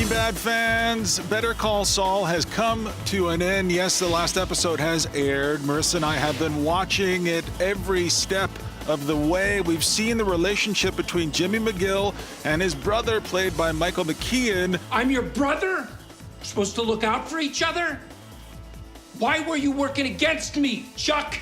Breaking Bad fans, Better Call Saul has come to an end. Yes, the last episode has aired. Marissa and I have been watching it every step of the way. We've seen the relationship between Jimmy McGill and his brother, played by Michael McKean. I'm your brother? We're supposed to look out for each other? Why were you working against me, Chuck?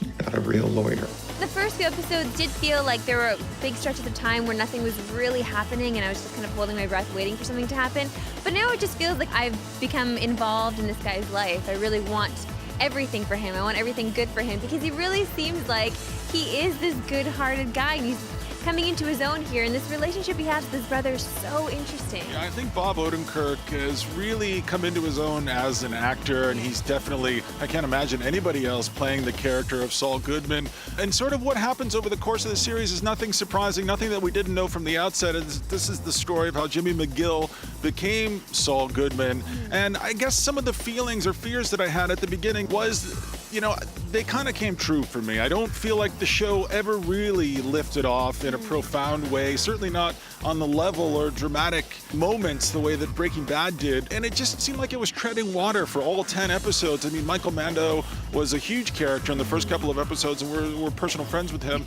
You're not a real lawyer. The first few episodes did feel like there were big stretches of time where nothing was really happening and I was just kind of holding my breath waiting for something to happen. But now it just feels like I've become involved in this guy's life. I really want everything for him. I want everything good for him because he really seems like he is this good-hearted guy. And he's coming into his own here, and this relationship he has with his brother is so interesting. Yeah, I think Bob Odenkirk has really come into his own as an actor, and he's definitely, I can't imagine anybody else playing the character of Saul Goodman. And sort of what happens over the course of the series is nothing surprising, nothing that we didn't know from the outset. This is the story of how Jimmy McGill became Saul Goodman. And I guess some of the feelings or fears that I had at the beginning was, you know, they kind of came true for me. I don't feel like the show ever really lifted off in a profound way, certainly not on the level or dramatic moments the way that Breaking Bad did. And it just seemed like it was treading water for all 10 episodes. I mean, Michael Mando was a huge character in the first couple of episodes, and we're personal friends with him.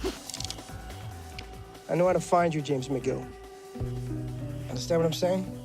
I know how to find you, James McGill. Understand what I'm saying?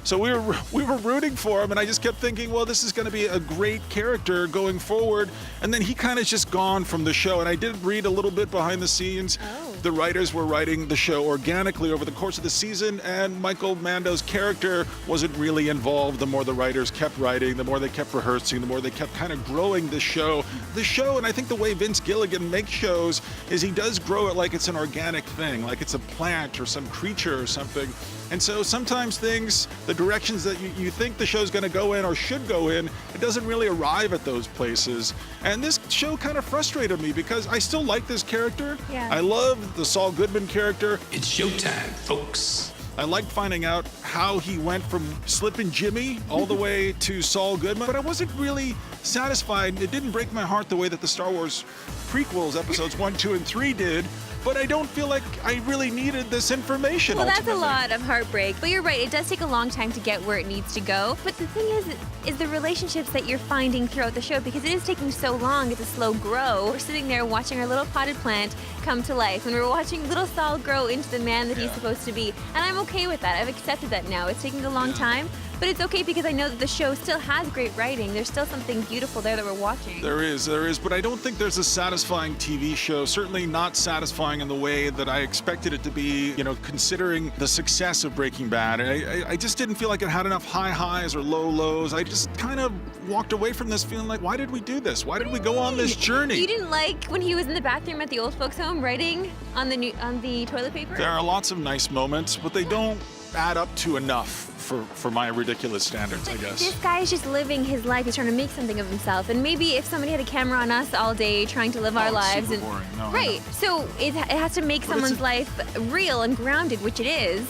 So we were rooting for him, and I just kept thinking, well, this is going to be a great character going forward. And then he kind of just gone from the show. And I did read a little bit behind the scenes. The writers were writing the show organically over the course of the season, and Michael Mando's character wasn't really involved. The more the writers kept writing, the more they kept rehearsing, the more they kept kind of growing the show. And I think the way Vince Gilligan makes shows is he does grow it like it's an organic thing, like it's a plant or some creature or something. And so sometimes things, the directions that you think the show's going to go in or should go in, it doesn't really arrive at those places. And this show kind of frustrated me because I still like this character. Yeah. I love the Saul Goodman character. It's showtime, folks. I liked finding out how he went from Slippin' Jimmy all the way to Saul Goodman, but I wasn't really satisfied. It didn't break my heart the way that the Star Wars prequels, episodes 1, 2, and 3 did. But I don't feel like I really needed this information. Well, that's a ultimately. lot of heartbreak. But you're right, it does take a long time to get where it needs to go. But the thing is the relationships that you're finding throughout the show, because it is taking so long. It's a slow grow. We're sitting there watching our little potted plant come to life, and we're watching little Saul grow into the man that he's supposed to be. And I'm okay with that. I've accepted that now. It's taking a long time. But it's okay because I know that the show still has great writing. There's still something beautiful there that we're watching. There is, but I don't think there's a satisfying TV show, certainly not satisfying in the way that I expected it to be, you know, considering the success of Breaking Bad. I just didn't feel like it had enough high highs or low lows. I just kind of walked away from this feeling like, why did we do this? Why did we go on this journey? You didn't like when he was in the bathroom at the old folks' home writing on the toilet paper? There are lots of nice moments, but they don't add up to enough for my ridiculous standards, I guess. This guy is just living his life. He's trying to make something of himself. And maybe if somebody had a camera on us all day trying to live our lives, super boring. No, right? So it has to make someone's life real and grounded, which it is.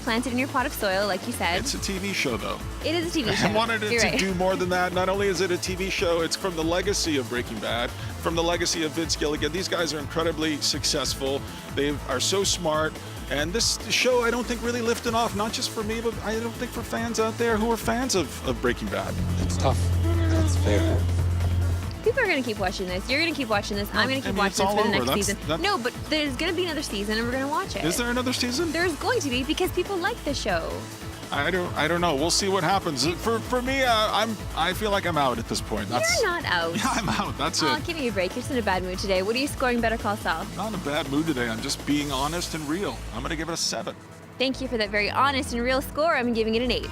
Planted in your pot of soil, like you said. It's a TV show, though. It is a TV show. I wanted it to do more than that. Not only is it a TV show, it's from the legacy of Breaking Bad, from the legacy of Vince Gilligan. These guys are incredibly successful. They are so smart. And this show, I don't think, really lifted off, not just for me, but I don't think for fans out there who are fans of Breaking Bad. It's tough. That's fair. People are going to keep watching this. You're going to keep watching this. I'm going to keep watching this for the next season. No, but there's going to be another season, and we're going to watch it. Is there another season? There's going to be, because people like the show. I don't know. We'll see what happens. For me, I feel like I'm out at this point. You're not out. Yeah, I'm out. That's Oh, it. give me a break. You're just in a bad mood today. What are you scoring Better Call Saul? Not in a bad mood today. I'm just being honest and real. I'm going to give it a 7. Thank you for that very honest and real score. I'm giving it an 8.